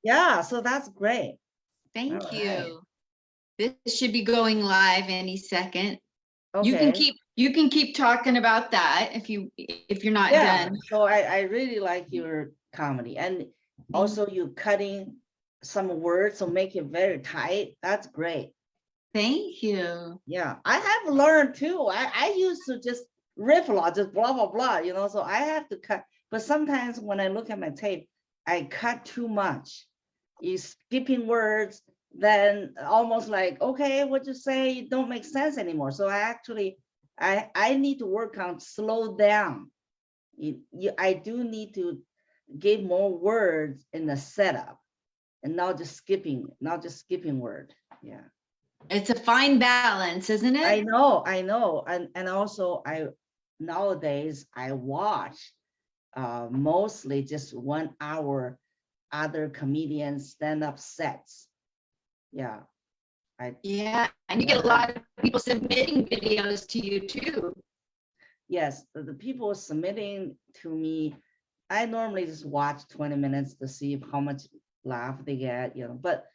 Yeah, so that's great. Thank All right. you. This should be going live any second. Okay. You can keep talking about that if you're not Yeah, done. so I really like your comedy, and also you cutting some words, so make it very tight. That's great. Thank you. Yeah, I have learned too. I used to just riff a lot, just blah, blah, blah, so I have to cut. But sometimes when I look at my tape, I cut too much. You skipping words, then almost like, okay, what you say don't make sense anymore. So I need to work on slow down. I do need to give more words in the setup and not just skipping word. Yeah. It's a fine balance, isn't it? I know. And also nowadays I watch mostly just 1 hour other comedians stand-up sets. Yeah. Yeah, and you get a lot of people submitting videos to you too. Yes, the people submitting to me, I normally just watch 20 minutes to see how much laugh they get, but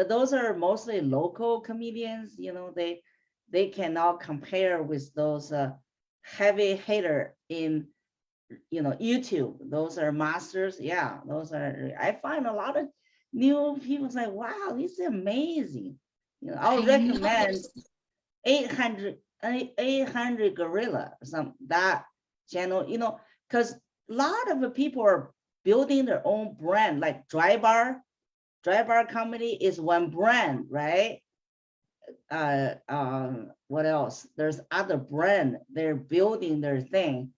those are mostly local comedians, they cannot compare with those heavy hitter in YouTube. Those are masters. Yeah, those are, I find a lot of new people say, wow, this is amazing. I'll recommend 800 gorilla, some that channel, because a lot of the people are building their own brand, like dry bar comedy is one brand, right? What else? There's other brand, they're building their thing,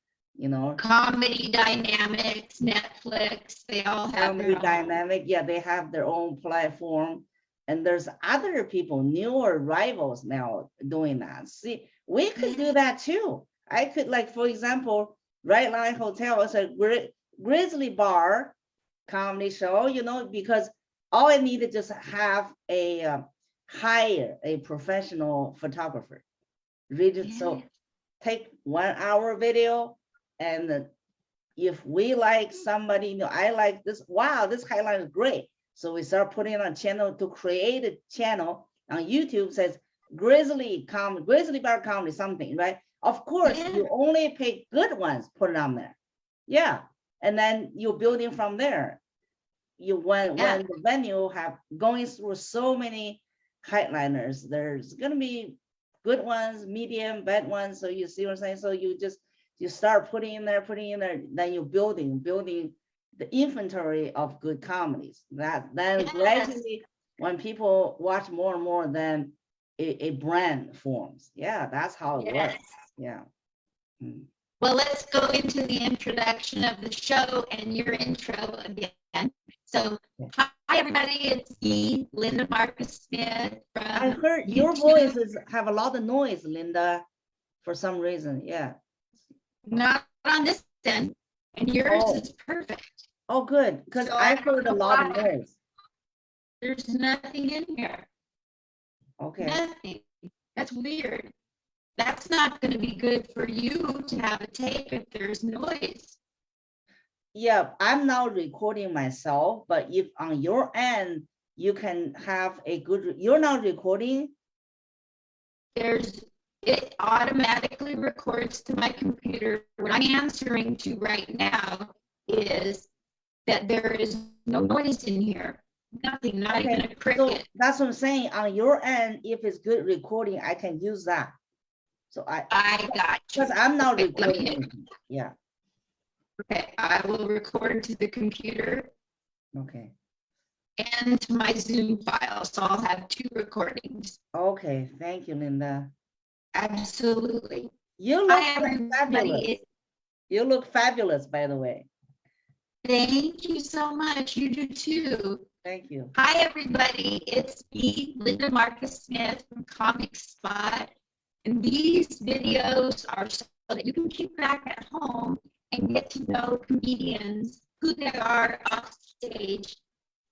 Comedy Dynamics, Netflix, they all have Comedy their own. Dynamic, yeah, they have their own platform. And there's other people, newer rivals now doing that. See, we could do that too. I could, like, for example, Right Line Hotel is a grizzly bar comedy show, because all I need to just have hire a professional photographer. So take 1 hour video, and if we like somebody, I like this, wow, this highlight is great. So we start putting on a channel to create a channel on YouTube, says grizzly bar comedy, something, right? Of course, you only pick good ones, put it on there. Yeah. And then you're building from there. When the venue have going through so many headliners, there's gonna be good ones, medium, bad ones. So you see what I'm saying? So you start putting in there, then you're building the inventory of good comedies. Then gradually, when people watch more and more, then a brand forms. Yeah, that's how it works. Yeah. Well, let's go into the introduction of the show and your intro again. So, hi everybody, it's me, Linda Marcus Smith. I heard your voices have a lot of noise, Linda, for some reason. Yeah. Not on this end, and yours is perfect. Oh, good, because so I heard a lot of noise. There's nothing in here. Okay. Nothing. That's weird. That's not going to be good for you to have a tape if there's noise. Yeah, I'm now recording myself, but if on your end, you can have a good, you're not recording? It automatically records to my computer. What I'm answering to right now is that there is no noise in here. Nothing, not even a cricket. So that's what I'm saying. On your end, if it's good recording, I can use that. So I got you. Because I'm not recording. Yeah. Okay, I will record to the computer. Okay. And to my Zoom file, so I'll have 2 recordings. Okay, thank you, Linda. Absolutely. You look fabulous. You look fabulous, by the way. Thank you so much. You do too. Thank you. Hi, everybody. It's me, Linda Marcus Smith from Comic Spot. And these videos are so that you can keep back at home and get to know comedians, who they are off stage,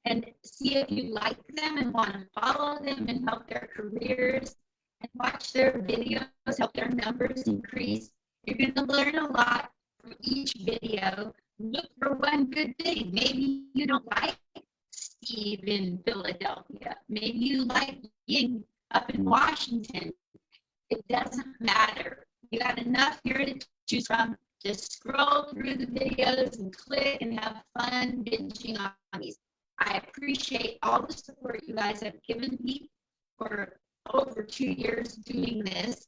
and see if you like them and want to follow them and help their careers and watch their videos, help their numbers increase. You're going to learn a lot from each video. Look for one good thing. Maybe you don't like Steve in Philadelphia. Maybe you like Ying up in Washington. It doesn't matter. You got enough here to choose from. Just scroll through the videos and click and have fun binging on these. I appreciate all the support you guys have given me for over 2 years doing this.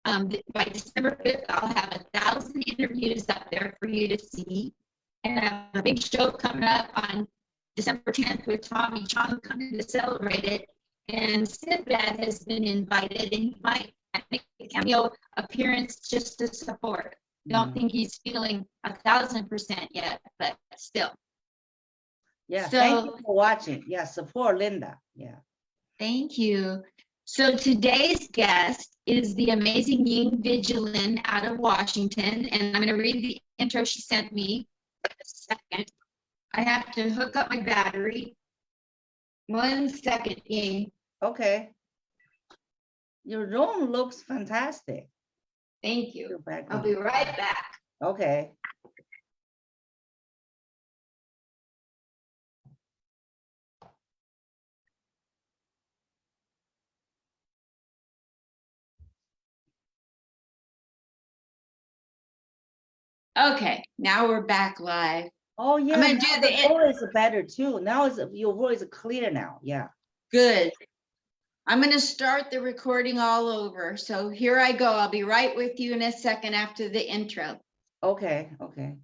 By December 5th, I'll have 1,000 interviews up there for you to see. And I have a big show coming up on December 10th with Tommy Chong coming to celebrate it. And Sinbad has been invited, and he might make a cameo appearance just to support. Don't think he's feeling 1,000% yet, but still. Yeah, so, thank you for watching. Yeah, support Linda. Yeah. Thank you. So today's guest is the amazing Ying Vigilan out of Washington, and I'm going to read the intro she sent me. A second. I have to hook up my battery. 1 second, Ying. Okay. Your room looks fantastic. Thank you. I'll be right back. Okay. Okay, now we're back live. Oh yeah, I'm gonna do the voice is better too. Now your voice is clear now. Yeah. Good. I'm going to start the recording all over. So here I go. I'll be right with you in a second after the intro. Okay, okay.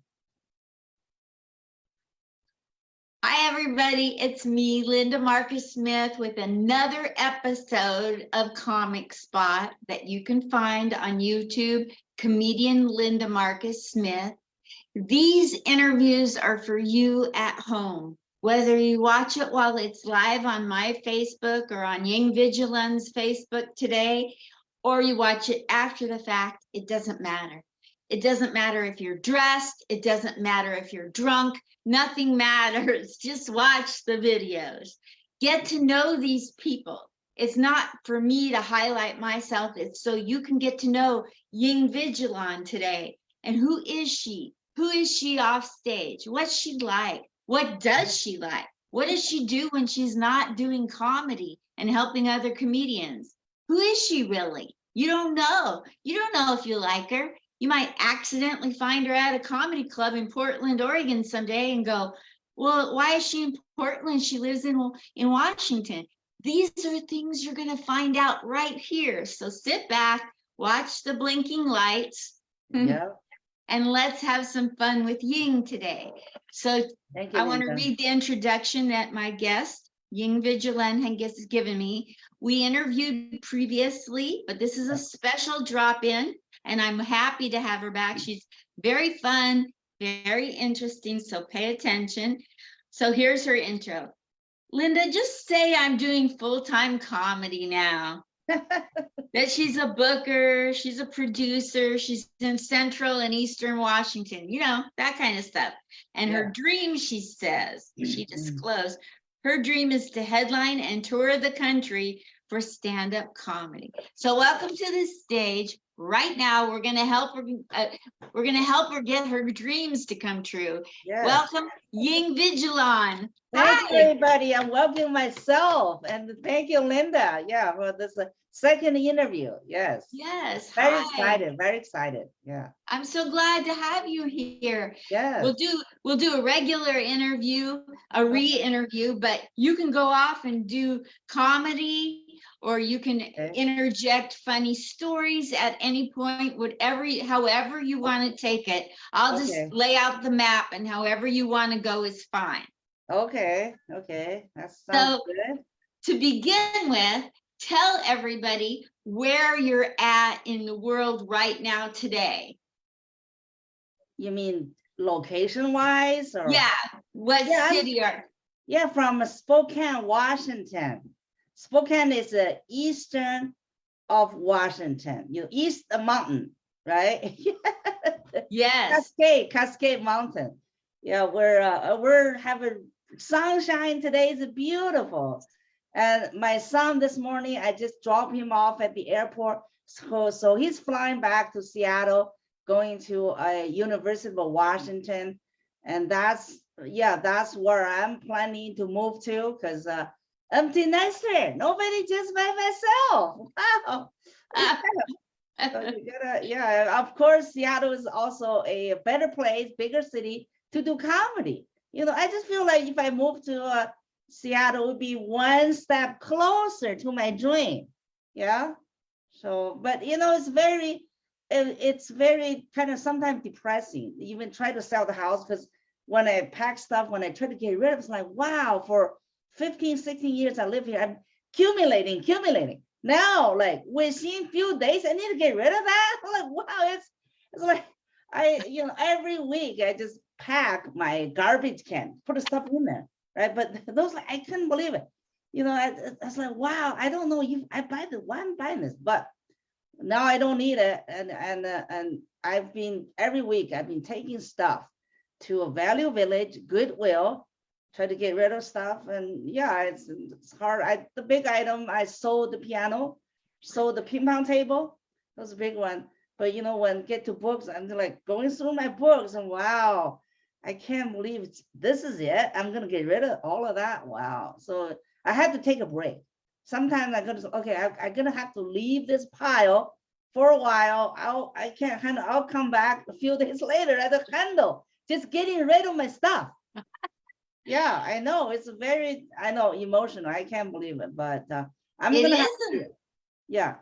Hi, everybody. It's me, Linda Marcus Smith, with another episode of Comic Spot that you can find on YouTube, comedian Linda Marcus Smith. These interviews are for you at home. Whether you watch it while it's live on my Facebook or on Ying Vigilan's Facebook today, or you watch it after the fact, it doesn't matter. It doesn't matter if you're dressed. It doesn't matter if you're drunk. Nothing matters. Just watch the videos. Get to know these people. It's not for me to highlight myself. It's so you can get to know Ying Vigilan today. And who is she? Who is she off stage? What's she like? What does she like? What does she do when she's not doing comedy and helping other comedians? Who is she really? You don't know. You don't know if you like her. You might accidentally find her at a comedy club in Portland, Oregon someday and go, well, why is she in Portland? She lives in Washington. These are things you're going to find out right here. So sit back, watch the blinking lights. Yeah. And let's have some fun with Ying today. So I want to read the introduction that my guest, Ying Vigilan, has given me. We interviewed previously, but this is a special drop-in, and I'm happy to have her back. She's very fun, very interesting, so pay attention. So here's her intro. Linda, just say I'm doing full-time comedy now. That she's a booker, she's a producer, she's in Central and Eastern Washington, you know, that kind of stuff. And her dream, she says, she disclosed, her dream is to headline and tour the country for stand-up comedy. So welcome to the stage. Right now, we're going to help her. We're going to help her get her dreams to come true. Yes. Welcome, Ying Vigilan. Thank you, everybody. I'm welcoming myself, and thank you, Linda. Yeah, for this second interview. Yes. Yes. Very excited. Very excited. Yeah. I'm so glad to have you here. Yeah. We'll do a regular interview, a re-interview, but you can go off and do comedy, or you can interject funny stories at any point, however you want to take it. I'll just lay out the map, and however you want to go is fine. Okay. That sounds good. To begin with, tell everybody where you're at in the world right now today. You mean location-wise? Or? Yeah. What city are? Yeah, from Spokane, Washington. Spokane is the eastern of Washington. East the mountain, right? Yes. Cascade Mountain. Yeah, we're having sunshine today. It's beautiful. And my son this morning, I just dropped him off at the airport. So he's flying back to Seattle, going to University of Washington. And that's yeah, that's where I'm planning to move to, because empty nester, nobody, just by myself. Wow. So you gotta, yeah, of course, Seattle is also a better place, bigger city to do comedy. I just feel like if I move to Seattle, it would be one step closer to my dream. Yeah. So, but it's very kind of sometimes depressing. Even try to sell the house, because when I pack stuff, when I try to get rid of it, it's like, wow, for 15, 16 years I live here, I'm accumulating. Now, like within few days, I need to get rid of that. I'm like, wow, it's like every week I just pack my garbage can, put the stuff in there, right? But those, like, I couldn't believe it. I was like, wow, I don't know if I buy the why I'm buying this, but now I don't need it. And I've been every week I've been taking stuff to a Value Village, Goodwill, try to get rid of stuff. And yeah, it's hard. The big item, I sold the piano, sold the ping pong table. That was a big one. But when get to books, I'm like going through my books, and wow, I can't believe this is it. I'm gonna get rid of all of that. Wow. So I had to take a break. Sometimes I'm gonna say, okay, I'm gonna have to leave this pile for a while. I can't handle. I'll come back a few days later at the handle, just getting rid of my stuff. Yeah, I know it's emotional. I can't believe it, but I'm It gonna have isn't. to. Yeah,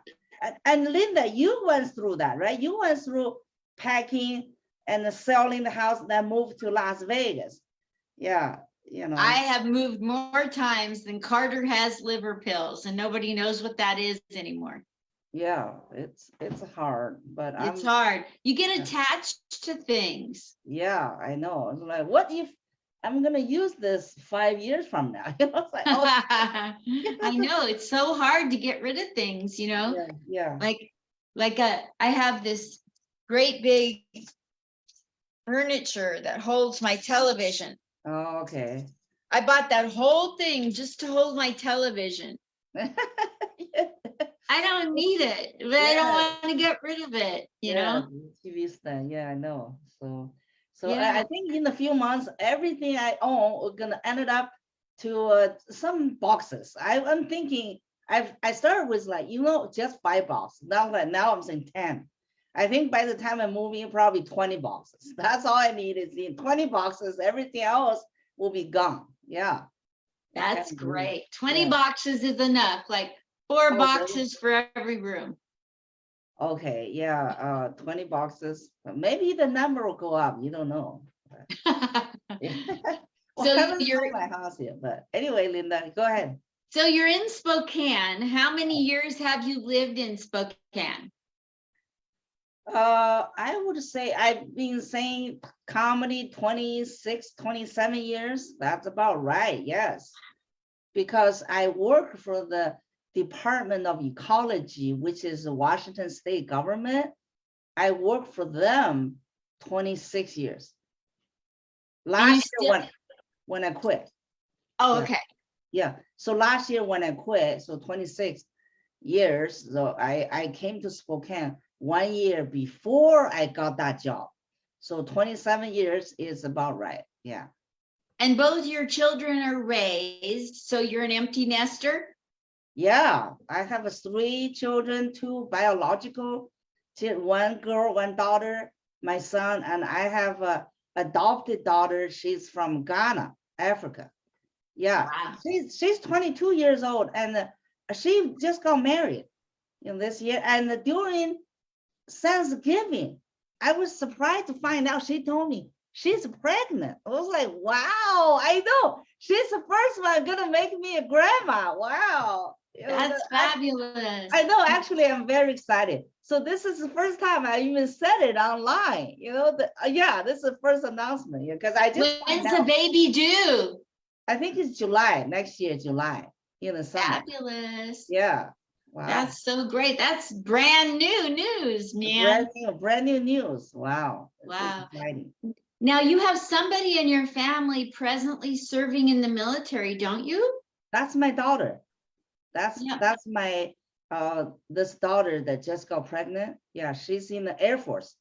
and Linda, you went through that, right? You went through packing and selling the house, then moved to Las Vegas. Yeah, I have moved more times than Carter has liver pills, and nobody knows what that is anymore. Yeah, it's hard, but it's hard. You get attached to things. Yeah, I know. It's like, what if I'm gonna use this 5 years from now? It's like, oh. I know, it's so hard to get rid of things, Yeah. I have this great big furniture that holds my television. Oh, okay. I bought that whole thing just to hold my television. I don't need it, but I don't want to get rid of it, you know? TV stand. Yeah, I know. So I think in a few months, everything I own are gonna end up to some boxes. I'm thinking I started with just 5 boxes. Now I'm saying 10. I think by the time I move in, probably 20 boxes. That's all I need is in 20 boxes. Everything else will be gone. Yeah. That's great. 20 boxes is enough. Like 4 boxes for every room. Okay, yeah, 20 boxes. Maybe the number will go up. You don't know. So you're in my house here, but anyway, Linda, go ahead. So you're in Spokane. How many years have you lived in Spokane? I would say I've been saying comedy 26, 27 years. That's about right. Yes. Because I work for the Department of Ecology, which is the Washington state government. I worked for them 26 years. Last year when I quit. Oh, okay. Yeah. So last year when I quit, so 26 years, so I came to Spokane 1 year before I got that job. So 27 years is about right. Yeah. And both your children are raised, so you're an empty nester? Yeah, I have 3 children, 2 biological, 1 girl, 1 daughter, my son, and I have a adopted daughter. She's from Ghana, Africa. Yeah, wow. She's 22 years old, and she just got married this year. And during Thanksgiving, I was surprised to find out she told me she's pregnant. I was like, wow, I know. She's the first one gonna make me a grandma. Wow. That's fabulous. I know, actually, I'm very excited. So this is the first time I even said it online. This is the first announcement. Because I just when's the baby due? I think it's July, next year, July, in the summer. Fabulous. Yeah. Wow. That's so great. That's brand new news, man. Brand new news. Wow. Wow. Now you have somebody in your family presently serving in the military, don't you? That's my daughter. That's my this daughter that just got pregnant. Yeah, she's in the Air Force.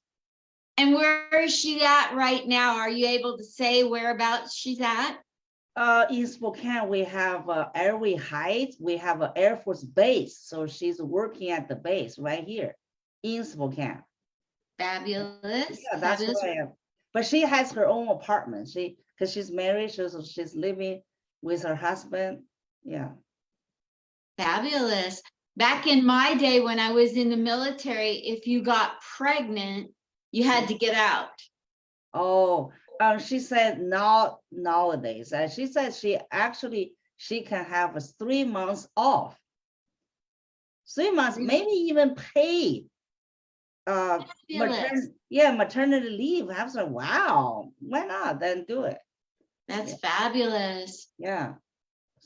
And where is she at right now? Are you able to say whereabouts she's at? In Spokane, we have Airway Heights. We have an Air Force base. So she's working at the base right here in Spokane. Fabulous. Yeah, that's Fabulous. where I am. But she has her own apartment. Because she's married, so she's living with her husband. Yeah. Fabulous. Back in my day when I was in the military, if you got pregnant, you had to get out. Oh, she said not nowadays. She said she can have 3 months off. 3 months, maybe even paid. Maternity leave. I was like, wow, why not? Then do it. That's fabulous. Yeah.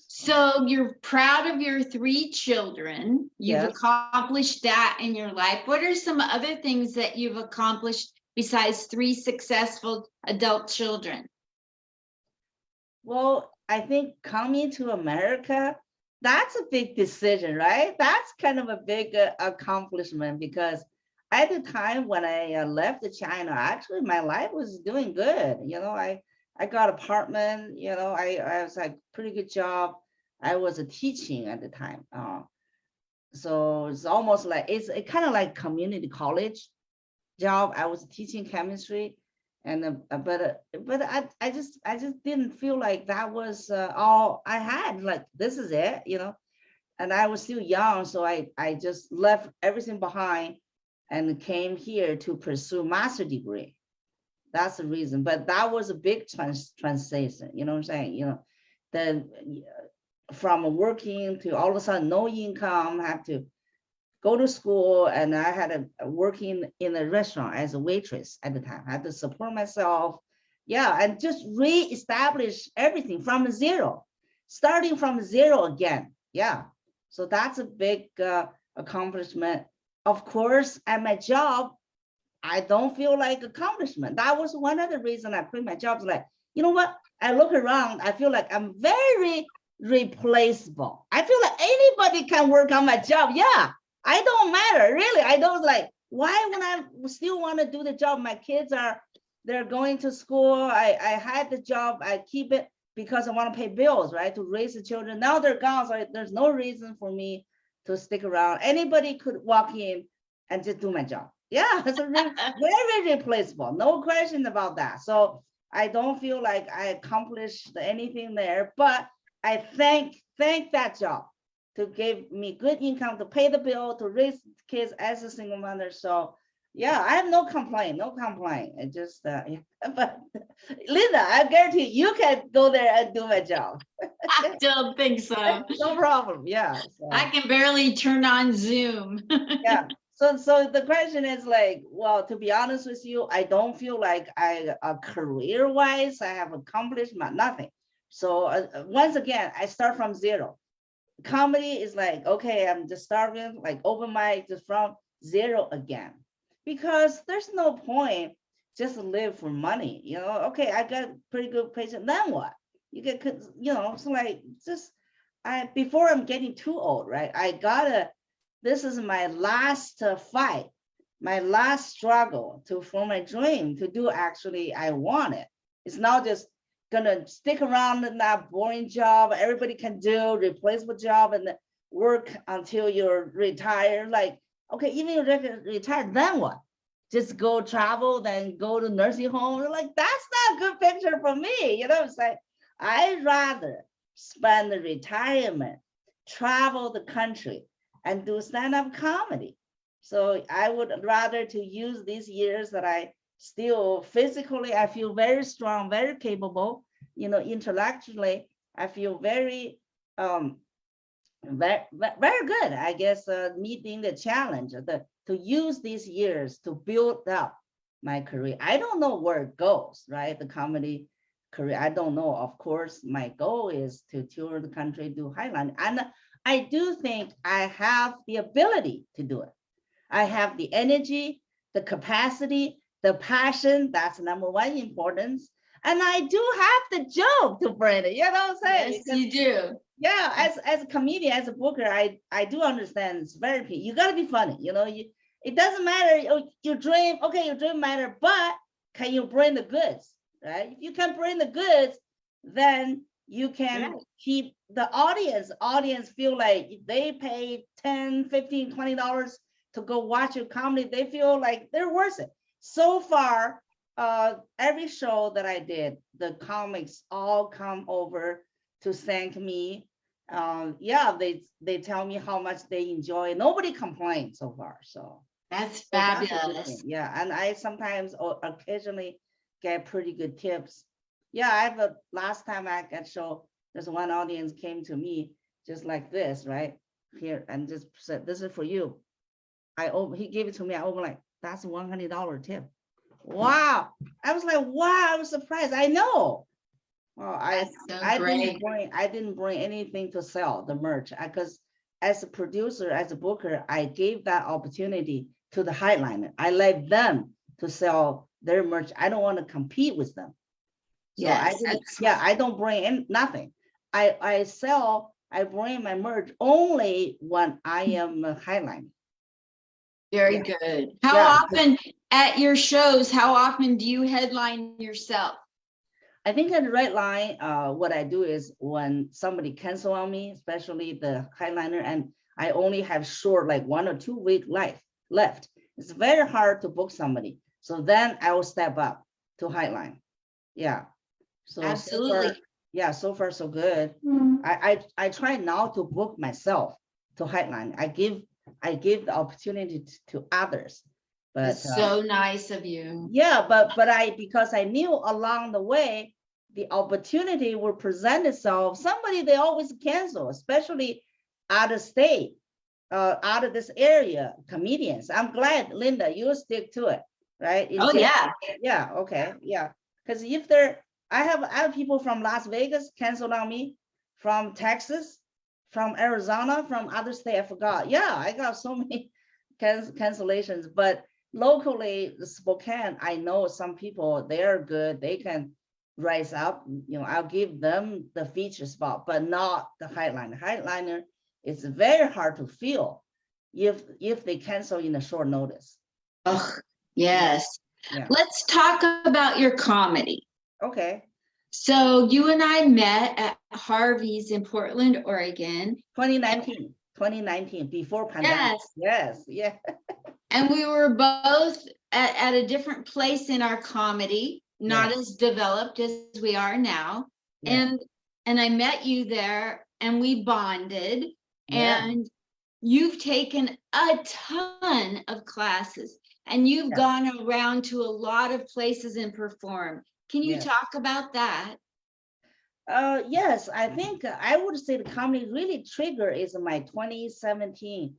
So you're proud of your 3 children. You've Yes. accomplished that in your life. What are some other things that you've accomplished besides 3 successful adult children? Well, I think coming to America, that's a big decision, right? That's kind of a big accomplishment because at the time when I left China, actually my life was doing good. I got apartment, I was like pretty good job. I was teaching at the time. So it's almost like it's kind of like community college job. I was teaching chemistry, and but I just didn't feel like that was all I had. Like this is it, And I was still young, so I just left everything behind and came here to pursue master degree. That's the reason. But that was a big transition. You know what I'm saying? Then from working to all of a sudden no income, have to go to school, and I had working in a restaurant as a waitress at the time. I had to support myself, and just reestablish everything from zero, starting from zero again. So that's a big accomplishment. Of course, at my job, I don't feel like accomplishment. That was one of the reasons I quit my job. Like, you know what? I look around, I feel like I'm very replaceable. I feel like anybody can work on my job. I don't matter, really. I don't like, why would I still want to do the job? My kids they're going to school. I had the job, I keep it because I want to pay bills, right? To raise the children. Now they're gone, so there's no reason for me to stick around. Anybody could walk in and just do my job. It's very replaceable, no question about that. So I don't feel like I accomplished anything there, but I thank that job to give me good income to pay the bill, to raise kids as a single mother. So I have no complaint. It just but Linda, I guarantee you can go there and do my job. I don't think so. No problem. So. I can barely turn on Zoom. So the question is like, well, to be honest with you, I don't feel like career-wise, I have accomplished nothing. So once again, I start from zero. Comedy is like, okay, I'm just starting like open mic just from zero again, because there's no point just to live for money. Okay, I got pretty good patient, then what? You get, so like just before I'm getting too old, right? This is my last fight, my last struggle for my dream to do actually I want it. It's not just gonna stick around in that boring job everybody can do, replaceable job, and work until you're retired. Like, okay, even if you're retired, then what? Just go travel, then go to nursing home. Like, that's not a good picture for me. It's like, I'd rather spend the retirement, travel the country, and do stand-up comedy. So I would rather to use these years that I still physically, I feel very strong, very capable, intellectually, I feel very, very good, I guess, meeting the challenge to use these years to build up my career. I don't know where it goes, right? The comedy career, I don't know. Of course, my goal is to tour the country, do Highland. And I do think I have the ability to do it. I have the energy, the capacity, the passion. That's number one importance. And I do have the joke to bring it. You know what I'm saying? Yes, you do. Yeah, as a comedian, as a booker, I do understand it's very, you got to be funny. It doesn't matter. You dream, okay, your dream matter, but can you bring the goods, right? If you can bring the goods, then you can keep the audience feel like they pay 10, 15, $20 to go watch your comedy. They feel like they're worth it. So far, every show that I did, the comics all come over to thank me. Yeah, they tell me how much they enjoy. Nobody complained so far. So that's that's fabulous. yeah, and I sometimes or occasionally get pretty good tips. Yeah, I have a last time I got show, there's one audience came to me just like this, right here, and just said, "This is for you." He gave it to me. I opened like, that's $100 tip. Wow, I was like, wow, I was surprised. I know. Well, I didn't bring anything to sell the merch because as a producer, as a booker, I gave that opportunity to the Highliner. I let them to sell their merch. I don't want to compete with them. So I don't bring in nothing. I bring my merch only when I am a Highliner. Very good. How often at your shows, how often do you headline yourself? I think at the Red Line, what I do is when somebody cancel on me, especially the Highliner, and I only have short, like 1 or 2 week left. It's very hard to book somebody. So then I will step up to Highline. Yeah. So absolutely. So far so good. I try now to book myself to Highline. I give the opportunity to others. But it's so nice of you. Yeah, but because I knew along the way the opportunity will present itself. Somebody they always cancel, especially out of state, out of this area, comedians. I'm glad, Linda, you stick to it, right? Yeah, okay, yeah. Because if I have people from Las Vegas canceled on me, from Texas, from Arizona, from other state. I forgot. Yeah, I got so many cancellations, but locally, Spokane, I know some people, they're good. They can rise up. I'll give them the feature spot, but not the Highliner. Highliner is very hard to fill if they cancel in a short notice. Oh, yes. Yeah. Let's talk about your comedy. Okay. So you and I met at Harvey's in Portland, Oregon. 2019, before pandemic. Yes. And we were both at a different place in our comedy, not as developed as we are now. And I met you there and we bonded. And you've taken a ton of classes and you've gone around to a lot of places and performed. Can you talk about that? Yes, I think I would say the comedy really trigger is my 2017,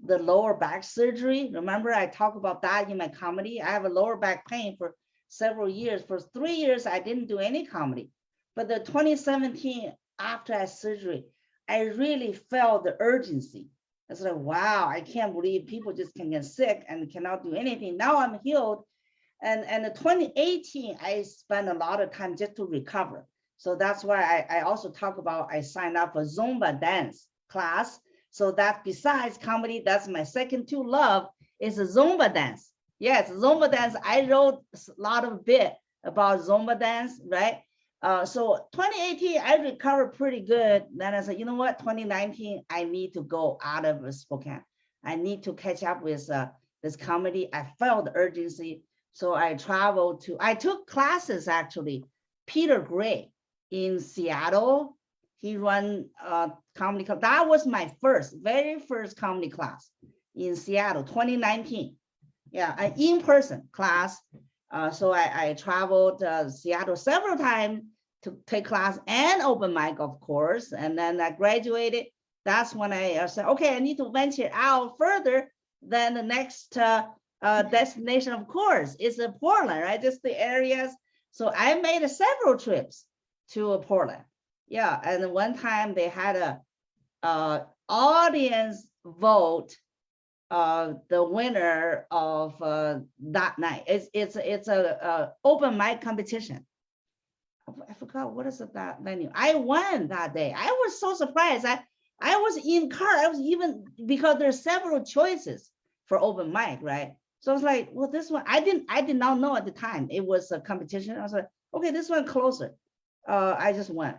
the lower back surgery. Remember, I talked about that in my comedy. I have a lower back pain for several years. For 3 years, I didn't do any comedy. But the 2017, after that surgery, I really felt the urgency. I was like, wow, I can't believe people just can get sick and cannot do anything. Now I'm healed. And in 2018, I spent a lot of time just to recover. So that's why I also talk about, I signed up for Zumba dance class. So that besides comedy, that's my second to love is a Zumba dance. Yes, Zumba dance. I wrote a lot of bit about Zumba dance, right? So 2018, I recovered pretty good. Then I said, you know what, 2019, I need to go out of Spokane. I need to catch up with this comedy. I felt the urgency. So I took classes actually, Peter Gray in Seattle. He run comedy club. That was my very first comedy class in Seattle, 2019. Yeah, an in-person class. So I traveled Seattle several times to take class and open mic, of course. And then I graduated. That's when I said, okay, I need to venture out further than the next destination, of course, is Portland, right? Just the areas. So I made several trips to Portland. Yeah, and one time they had a audience vote the winner of that night. It's a open mic competition. I forgot what is that venue. I won that day. I was so surprised. I was in car. I was even because there's several choices for open mic, right? So I was like, well, this one, I did not know at the time it was a competition. I was like, okay, this one closer. I just went.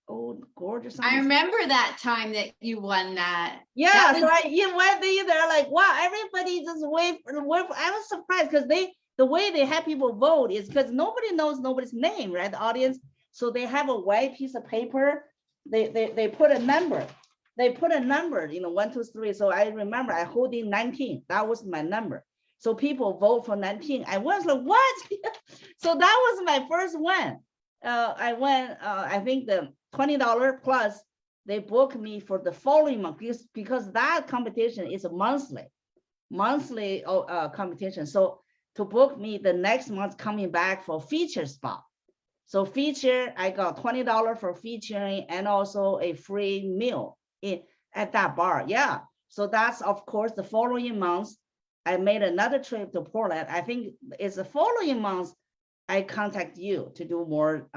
Old Gorge or I something. remember that time that you won that. Yeah, That so was- you went there like, wow, everybody just wait. I was surprised because the way they have people vote is because nobody knows nobody's name, right? The audience. So they have a white piece of paper. They put a number. They put a number, 1, 2, 3. So I remember I holding 19. That was my number. So people vote for 19. I was like, what? So that was my first win. I went, I think the $20 plus, they booked me for the following month because that competition is a monthly competition. So to book me the next month coming back for feature spot. So feature, I got $20 for featuring and also a free meal at that bar. Yeah. So that's, of course, the following month, I made another trip to Portland. I think it's the following month I contact you to do more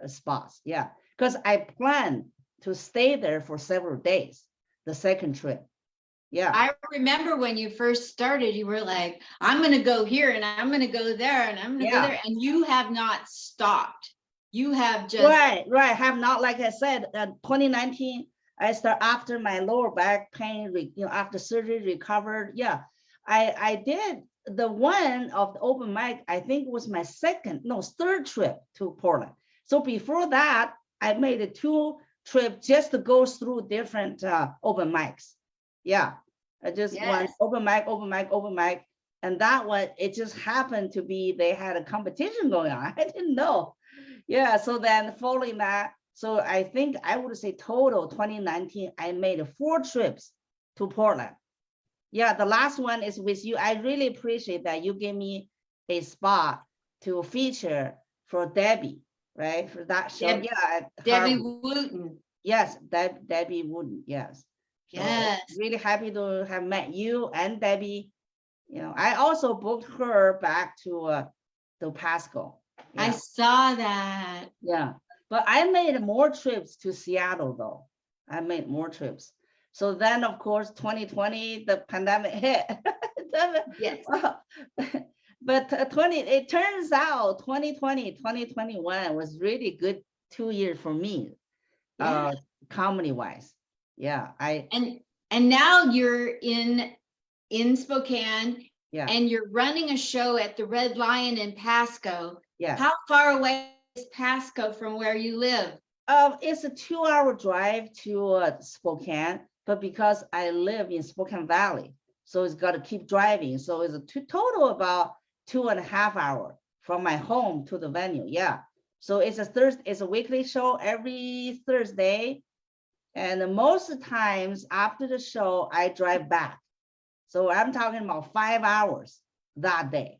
spots. Yeah. Because I plan to stay there for several days, the second trip. Yeah. I remember when you first started, you were like, I'm going to go here and I'm going to go there and I'm going to go there. And you have not stopped. You have just. Right. Have not, like I said, 2019, I start after my lower back pain, after surgery recovered. Yeah. I did the one of the open mic, I think was my third trip to Portland. So before that, I made a 2 trip just to go through different open mics. Yeah, I just went open mic. And that one, it just happened to be, they had a competition going on. I didn't know. Yeah, so then following that, so I think I would say total 2019, I made 4 trips to Portland. Yeah, the last one is with you. I really appreciate that you gave me a spot to feature for Debbie, right? For that show. Debbie Wooten. Yes, Debbie Wooten. Yes. Yes. So really happy to have met you and Debbie. I also booked her back to Pasco. Yeah. I saw that. Yeah, but I made more trips to Seattle though. I made more trips. So then, of course, 2020, the pandemic hit. Yes. But it turns out 2020, 2021 was really good 2 years for me, comedy wise. Yeah, and now you're in Spokane. Yeah. And you're running a show at the Red Lion in Pasco. Yeah. How far away is Pasco from where you live? It's a 2-hour drive to Spokane, but because I live in Spokane Valley, so it's got to keep driving. So it's a total about 2.5 hours from my home to the venue. Yeah. So it's a weekly show every Thursday. And most of the times after the show, I drive back. So I'm talking about 5 hours that day.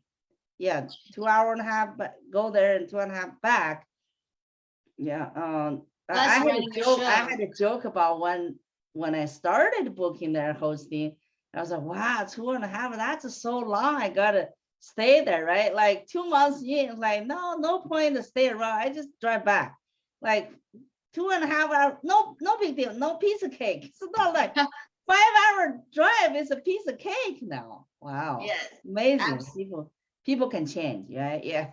Yeah, 2.5 but go there and 2.5 back. Yeah. I had a joke about when I started booking there hosting. I was like, wow, 2.5, that's so long. I gotta stay there, right? Like 2 months in, like no point to stay around. I just drive back. Like 2.5 hours, no big deal, no piece of cake. It's not like 5-hour drive is a piece of cake now. Wow. Yes. Amazing. Absolutely. People can change, right? Yeah.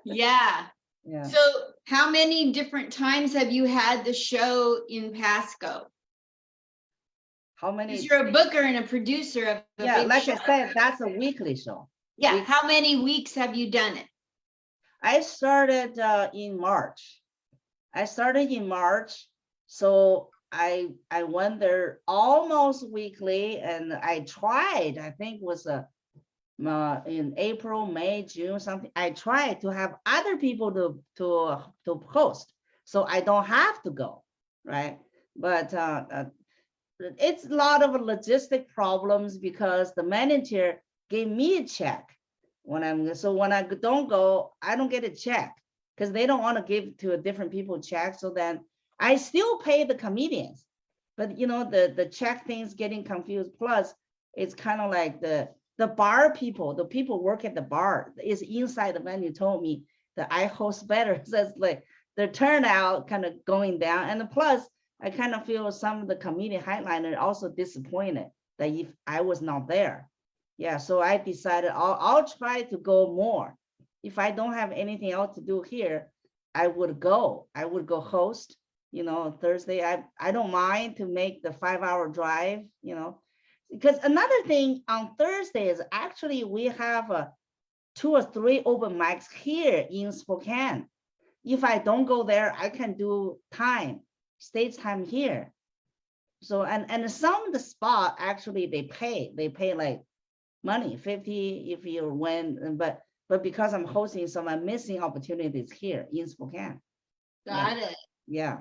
Yeah. Yeah. So how many different times have you had the show in Pasco? How many? Because you're a booker and a producer of a big show. I said, that's a weekly show. Yeah. How many weeks have you done it? I started in March. So I went there almost weekly, and I tried, I think was in April, May, June, something. I tried to have other people to host, so I don't have to go, right? But it's a lot of logistic problems because the manager gave me a check when I don't go, I don't get a check because they don't want to give to a different people check. So then I still pay the comedians, but the check thing's getting confused. Plus, it's kind of like the bar people, the people work at the bar is inside the venue told me that I host better. So it's like the turnout kind of going down. And plus, I kind of feel some of the comedian headliner also disappointed that if I was not there. Yeah, so I decided I'll try to go more. If I don't have anything else to do here, I would go. I would go host, Thursday. I don't mind to make the 5 hour drive, because another thing on Thursday is actually we have 2 or 3 open mics here in Spokane. If I don't go there, I can do stage time here. So and some of the spot actually they pay like money, 50 if you win, but because I'm hosting, so I'm missing opportunities here in Spokane. Got it. Yeah.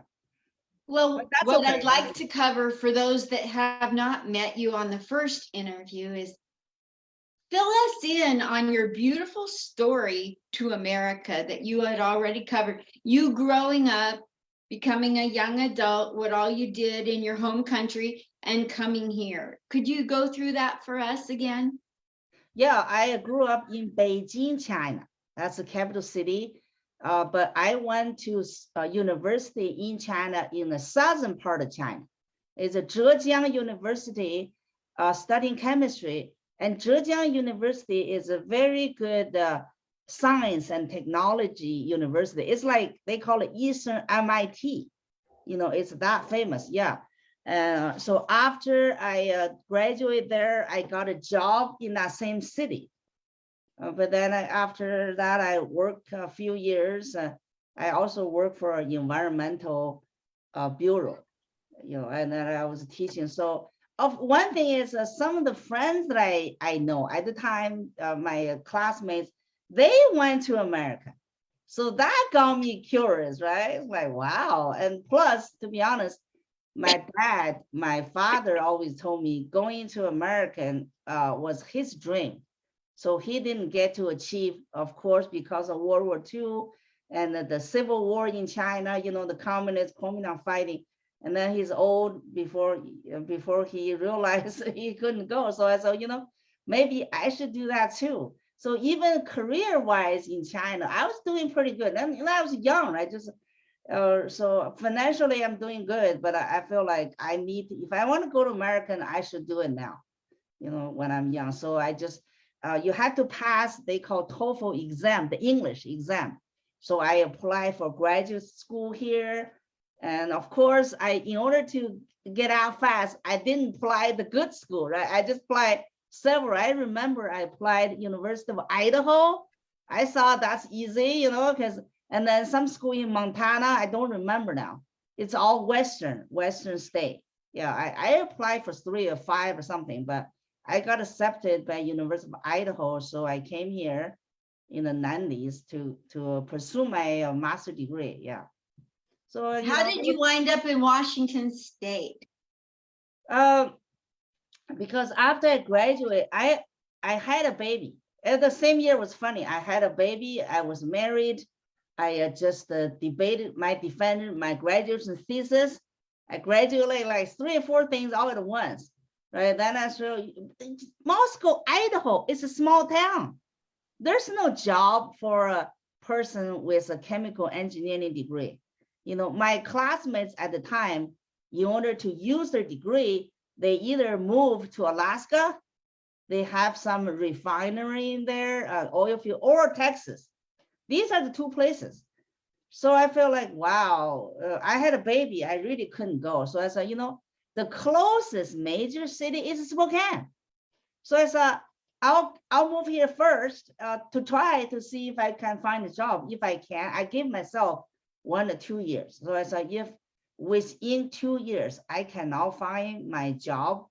Well, that's what okay. I'd like to cover for those that have not met you on the first interview is fill us in on your beautiful story to America that you had already covered. You growing up, becoming a young adult, what all you did in your home country and coming here. Could you go through that for us again? Yeah, I grew up in Beijing, China. That's the capital city. But I went to university in China in the southern part of China. It's a Zhejiang University studying chemistry. And Zhejiang University is a very good science and technology university. It's like they call it Eastern MIT. It's that famous. Yeah. So after I graduated there, I got a job in that same city. But then after that, I worked a few years. I also worked for an environmental bureau, and then I was teaching. So one thing is some of the friends that I know at the time, my classmates, they went to America. So that got me curious, right? It's like, wow. And plus, to be honest, my father always told me going to American was his dream. So he didn't get to achieve, of course, because of World War II and the Civil War in China, the communists coming out fighting. And then he's old before he realized he couldn't go. So I thought, maybe I should do that too. So even career-wise in China, I was doing pretty good. And I was young. So financially I'm doing good, but I feel like if I want to go to American, I should do it now, when I'm young. So I just, you have to pass, they call TOEFL exam, the English exam. So I applied for graduate school here. And of course, in order to get out fast, I didn't apply the good school, right? I just applied several. I remember I applied University of Idaho. I thought that's easy, and then some school in Montana, I don't remember now. It's all Western state. Yeah, I applied for 3 or 5 or something, but I got accepted by University of Idaho. So I came here in the 90s to pursue my master degree. Yeah. So how did you wind up in Washington State? Because after I graduated, I had a baby. And the same year was funny. I had a baby. I was married. I just defended my graduation thesis. I graduated like 3 or 4 things all at once, right? Then I said, Moscow, Idaho, it's a small town. There's no job for a person with a chemical engineering degree. My classmates at the time, in order to use their degree, they either move to Alaska, they have some refinery in there, oil field, or Texas. These are the 2 places. So I felt like, wow, I had a baby. I really couldn't go. So I said, the closest major city is Spokane. So I said, I'll move here first to try to see if I can find a job. If I can, I give myself 1 or 2 years. So I said, if within 2 years, I cannot find my job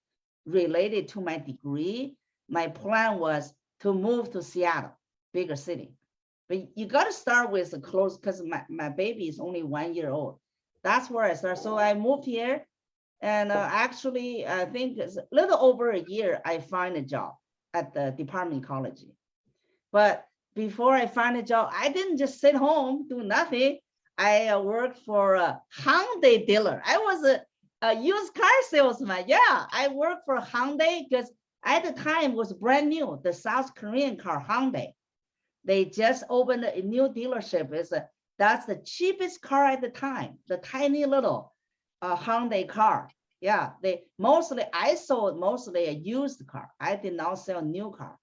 related to my degree, my plan was to move to Seattle, bigger city. But you got to start with the close, because my baby is only 1 year old. That's where I started. So I moved here, and actually, I think it's a little over a year, I find a job at the department ecology. But before I find a job, I didn't just sit home, do nothing. I worked for a Hyundai dealer. I was a used car salesman. Yeah, I worked for Hyundai because at the time it was brand new, the South Korean car Hyundai. They just opened a new dealership. That's the cheapest car at the time, the tiny little Hyundai car. Yeah, they mostly, I sold mostly a used car. I did not sell new car.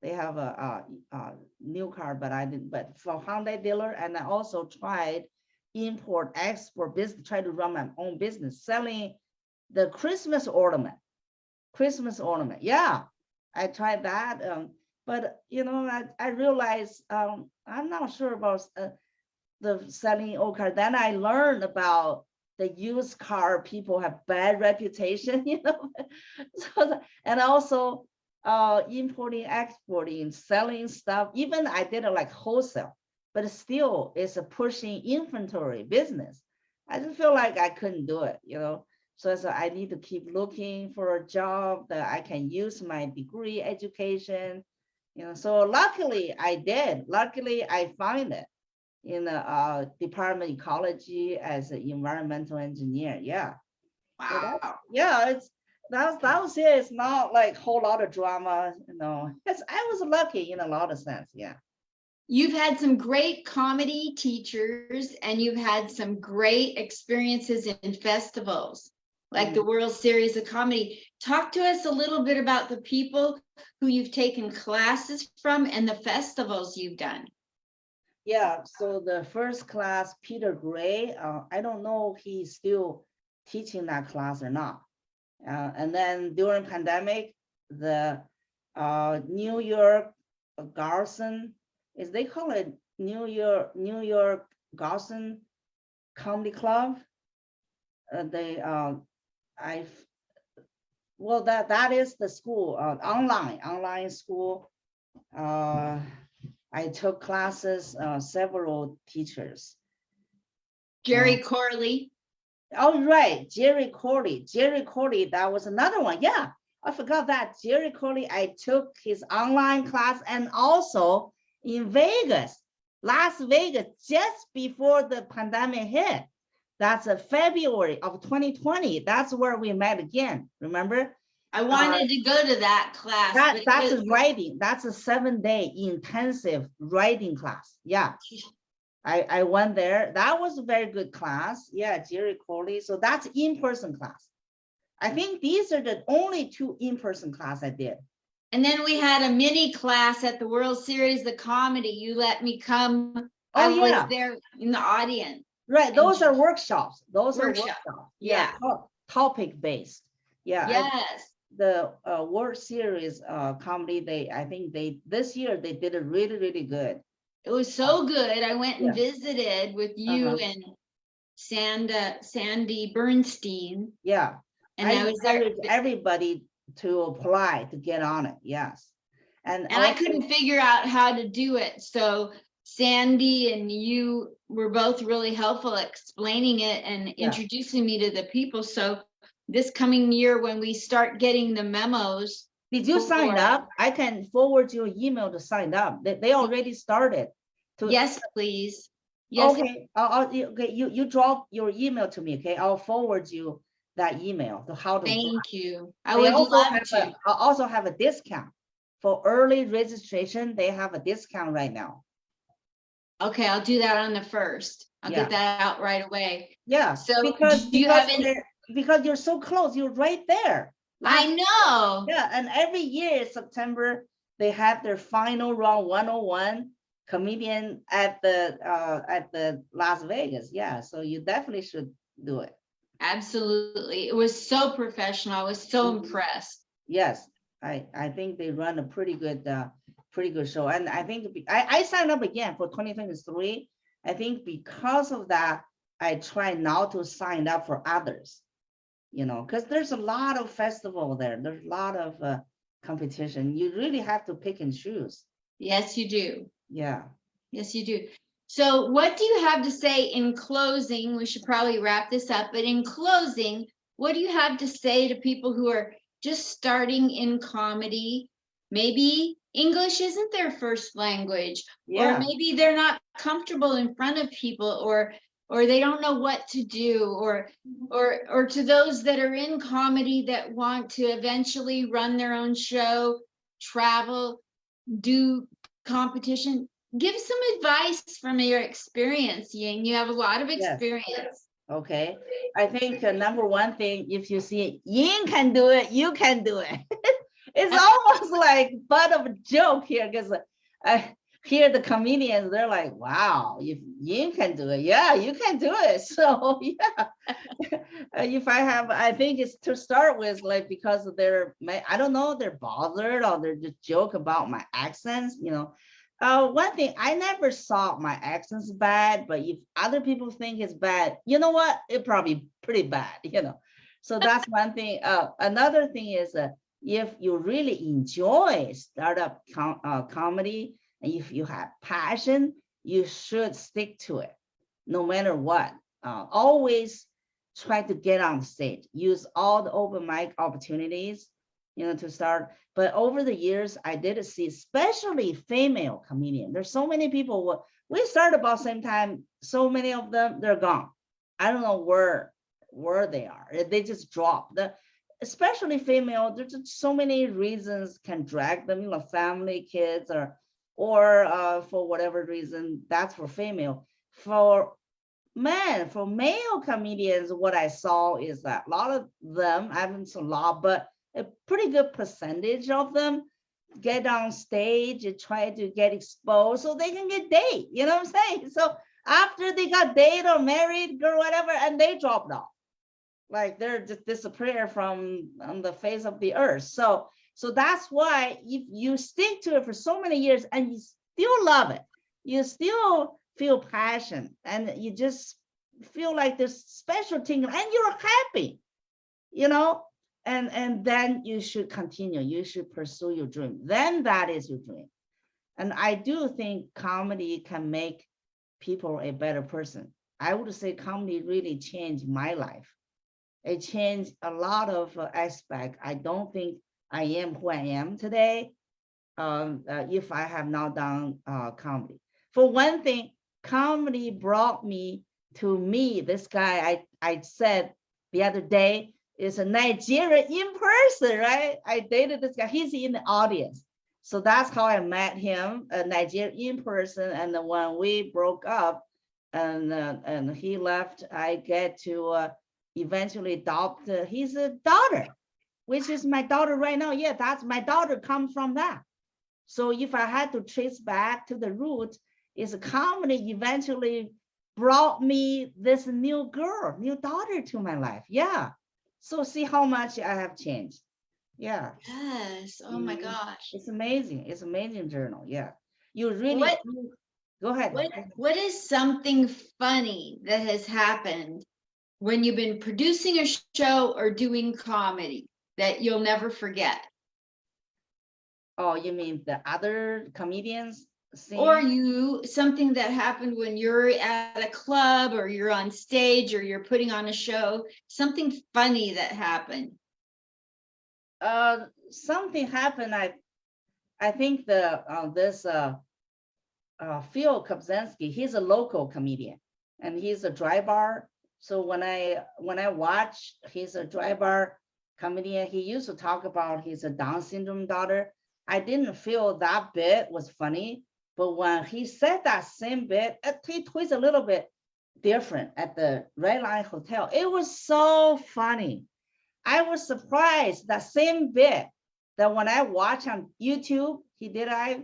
They have a new car, but I didn't. But for Hyundai dealer, and I also tried import export business. Try to run my own business selling the Christmas ornament. Christmas ornament. Yeah, I tried that. But I realized I'm not sure about the selling old car. Then I learned about the used car people have bad reputation, So, and also importing, exporting, selling stuff. Even I did it like wholesale, but still it's a pushing inventory business. I just feel like I couldn't do it. So I need to keep looking for a job that I can use my degree education. So luckily I did. Luckily I find it in the department ecology as an environmental engineer. Yeah. So Wow. that was it. It's not like a whole lot of drama. I was lucky in a lot of sense. Yeah. You've had some great comedy teachers and you've had some great experiences in festivals like the World Series of Comedy. Talk to us a little bit about the people who you've taken classes from and the festivals you've done. Yeah, so the first class, Peter Gray, I don't know if he's still teaching that class or not. And then during pandemic, the New York Garson, they call it New York Garson Comedy Club. That is the school, online school. I took classes, several teachers. Jerry Corley. Oh, right, Jerry Corley. Jerry Corley, that was another one. Yeah, I forgot that. Jerry Corley, I took his online class and also in Vegas, Las Vegas, just before the pandemic hit. That's February of 2020. That's where we met again. Remember? I wanted to go to that class. That's a writing. That's a 7-day intensive writing class. Yeah. I went there. That was a very good class. Yeah, Jerry Corley. So that's in-person class. I think these are the only 2 in-person class I did. And then we had a mini class at the World Series, the comedy. You let me come. I was there in the audience. Right. Those are workshops. Those are workshops. Yeah. Topic based. Yeah. Yes. The World Series comedy, I think this year they did it really, really good. It was so good. I went and visited with you and Sandy Bernstein. Yeah. And I was there. Everybody to apply to get on it. Yes. And I couldn't figure out how to do it. So Sandy and you were both really helpful explaining it and introducing me to the people. So this coming year, when we start getting the memos. Did you sign up? I can forward you an email to sign up. They already started. Yes, please. Yes. Okay. Okay. You drop your email to me. Okay. I'll forward you that email to how to. Thank you. I would love to. I also have a discount for early registration. They have a discount right now. Okay, I'll do that on the 1st. I'll get that out right away. Yeah. So because you're so close, you're right there. I know. Yeah, and every year in September they have their final round 101 comedian at the Las Vegas. Yeah, so you definitely should do it. Absolutely. It was so professional. I was so impressed. Yes, I think they run a pretty good show. And I think I signed up again for 2023. I think because of that, I try now to sign up for others, because there's a lot of festival there. There's a lot of competition. You really have to pick and choose. Yes, you do. Yeah. Yes, you do. So what do you have to say in closing? We should probably wrap this up, but in closing, what do you have to say to people who are just starting in comedy? Maybe English isn't their first language, or maybe they're not comfortable in front of people, or they don't know what to do, or to those that are in comedy that want to eventually run their own show, travel, do competition. Give some advice from your experience, Ying. You have a lot of experience. Okay. I think number one thing, if you see Ying can do it, you can do it. It's almost like butt of a joke here because I hear the comedians, they're like, wow, if Ying can do it, yeah, you can do it. So yeah, if I think it's to start with, like, because they're, I don't know, they're bothered or they're just joke about my accents, you know. One thing, I never saw my accents bad, but if other people think it's bad, you know what? It probably pretty bad, you know. So that's one thing. Another thing is if you really enjoy startup comedy and if you have passion, you should stick to it, no matter what. Always try to get on stage, use all the open mic opportunities, you know, to start. But over the years, I did see, especially female comedian. There's so many people. We started about the same time. So many of them, they're gone. I don't know where they are. They just dropped. Especially female. There's just so many reasons can drag them. You know, family, kids, or for whatever reason. That's for female. For male comedians, what I saw is that a lot of them, I haven't seen a lot, but a pretty good percentage of them get on stage and try to get exposed so they can get date. You know what I'm saying? So after they got date or married or whatever, and they dropped off, like they're just disappear from on the face of the earth. So that's why if you stick to it for so many years and you still love it, you still feel passion, and you just feel like this special thing, and you're happy, you know, and then you should continue. You should pursue your dream. Then that is your dream. And I do think comedy can make people a better person. I would say comedy really changed my life. It changed a lot of aspect. I don't think I am who I am today if I have not done comedy. For one thing, comedy brought me to meet this guy I said the other day is a Nigerian in person, right? I dated this guy. He's in the audience. So that's how I met him, a Nigerian in person. And then when we broke up and he left, I get to eventually adopt his daughter, which is my daughter right now. Yeah, that's my daughter comes from that. So if I had to trace back to the root, is comedy eventually brought me this new girl, new daughter to my life. Yeah. So see how much I have changed. Yeah. Yes. Oh my gosh. It's amazing. It's amazing journal. Yeah. You really What go ahead. what is something funny that has happened when you've been producing a show or doing comedy that you'll never forget? Oh, you mean the other comedians? Or something that happened when you're at a club or you're on stage or you're putting on a show, something funny that happened. Something happened. I think this Phil Kopczynski, he's a local comedian and he's a dry bar. So when I watch, he's a dry bar comedian. He used to talk about his Down syndrome daughter. I didn't feel that bit was funny, but when he said that same bit, he twists a little bit different at the Red Line Hotel. It was so funny. I was surprised that same bit that when I watch on YouTube, he did. I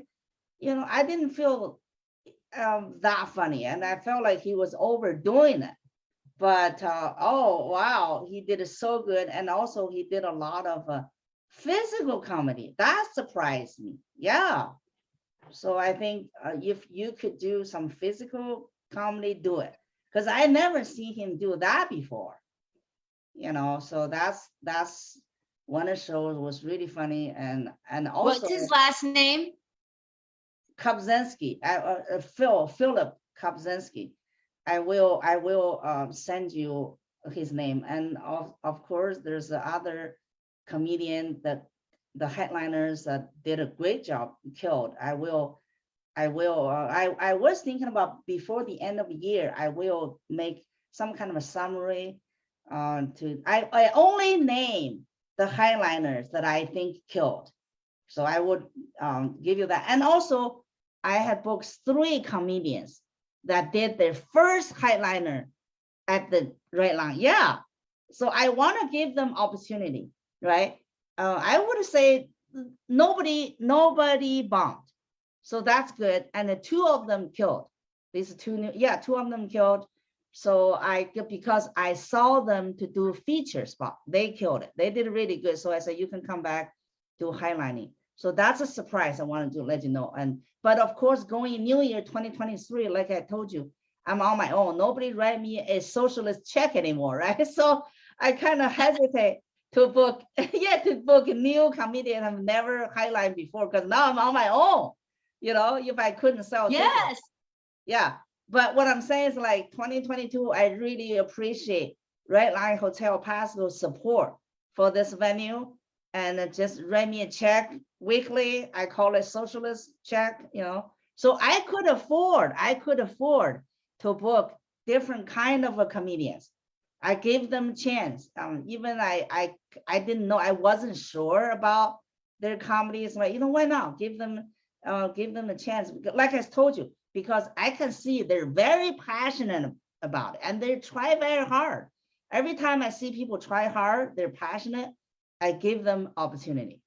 didn't feel that funny, and I felt like he was overdoing it. But oh wow, he did it so good, and also he did a lot of physical comedy. That surprised me. Yeah. So I think if you could do some physical comedy, do it, because I never seen him do that before. So that's one of the shows was really funny, and also what's his last name? Kopczynski, Philip Kopczynski. I will send you his name, and of course there's the other comedian that the headliners did a great job, killed. I was thinking about before the end of the year, I will make some kind of a summary I only name the highliners that I think killed. So I would give you that. And also I had booked 3 comedians that did their first highliner at the right line. Yeah. So I want to give them opportunity, right? I would say nobody bombed. So that's good. And the two of them killed. These two new, yeah, two of them killed. So because I saw them to do feature spot, they killed it. They did really good. So I said, you can come back, do highlighting. So that's a surprise I wanted to let you know. But of course, going New Year 2023, like I told you, I'm on my own. Nobody write me a socialist check anymore, right? So I kind of hesitate to book, to book a new comedian I've never highlighted before, because now I'm on my own. If I couldn't sell tickets. Yes. Yeah. But what I'm saying is, like, 2022, I really appreciate Red Line Hotel Pasco's support for this venue, and just write me a check weekly. I call it socialist check, So I could afford to book different kind of a comedians. I gave them a chance. Even I didn't know, I wasn't sure about their comedies. Like, why not give them a chance? Like I told you, because I can see they're very passionate about it, and they try very hard. Every time I see people try hard, they're passionate, I give them opportunity.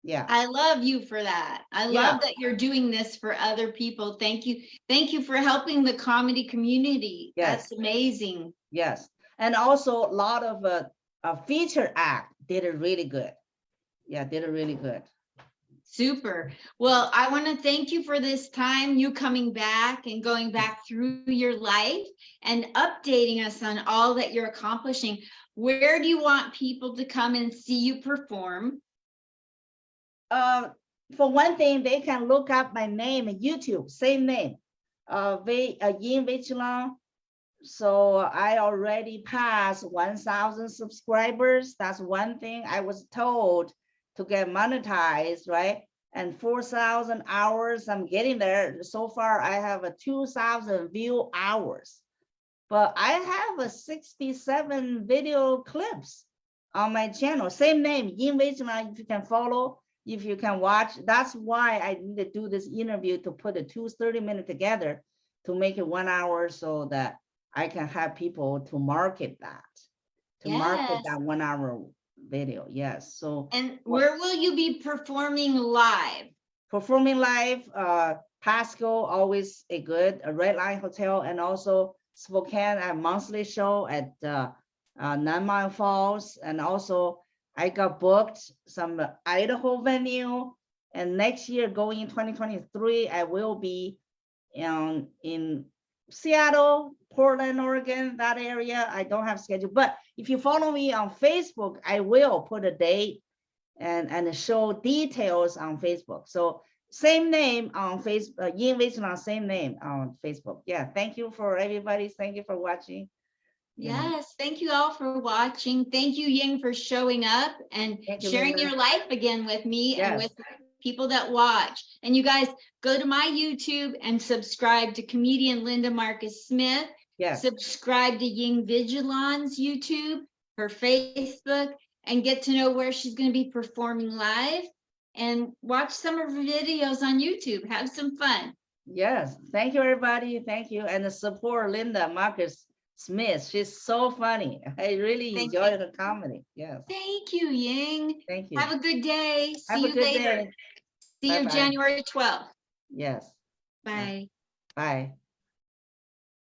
Yeah. I love you for that. I love that you're doing this for other people. Thank you. Thank you for helping the comedy community. Yes. That's amazing. Yes. And also a lot of a feature act did it really good. Yeah, did it really good. Super. Well, I want to thank you for this time, you coming back and going back through your life and updating us on all that you're accomplishing. Where do you want people to come and see you perform? For one thing, they can look up my name in YouTube, same name, Ying Vigilan. So I already passed 1,000 subscribers. That's one thing I was told to get monetized, right? And 4,000 hours, I'm getting there. So far, I have a 2,000 view hours. But I have a 67 video clips on my channel. Same name, Ying Vigilan, if you can follow, if you can watch. That's why I need to do this interview, to put the 30-minute together to make it 1 hour, so that I can have people to market that, market that 1 hour video. Yes. So, and where will you be performing live? Performing live, Pasco, always a good Red Line Hotel, and also Spokane, a monthly show at 9 Mile Falls. And also I got booked some Idaho venue. And next year, going in 2023, I will be in Seattle, Portland, Oregon, that area. I don't have schedule, but if you follow me on Facebook, I will put a date and show details on Facebook. So same name on Facebook, Ying Vigilan, same name on Facebook. Yeah, thank you for everybody. Thank you for watching. Yes, thank you all for watching. Thank you, Ying, for showing up and sharing your life again with me and with people that watch. And you guys, go to my YouTube and subscribe to comedian Linda Marcus Smith. Yes. Subscribe to Ying Vigilan's YouTube, her Facebook, and get to know where she's going to be performing live. And watch some of her videos on YouTube. Have some fun. Yes. Thank you, everybody. Thank you. And support Linda Marcus Smith. She's so funny. I really enjoy her comedy. Yes. Thank you, Ying. Thank you. Have a good day. See you later. See you January 12th. Yes. Bye. Bye.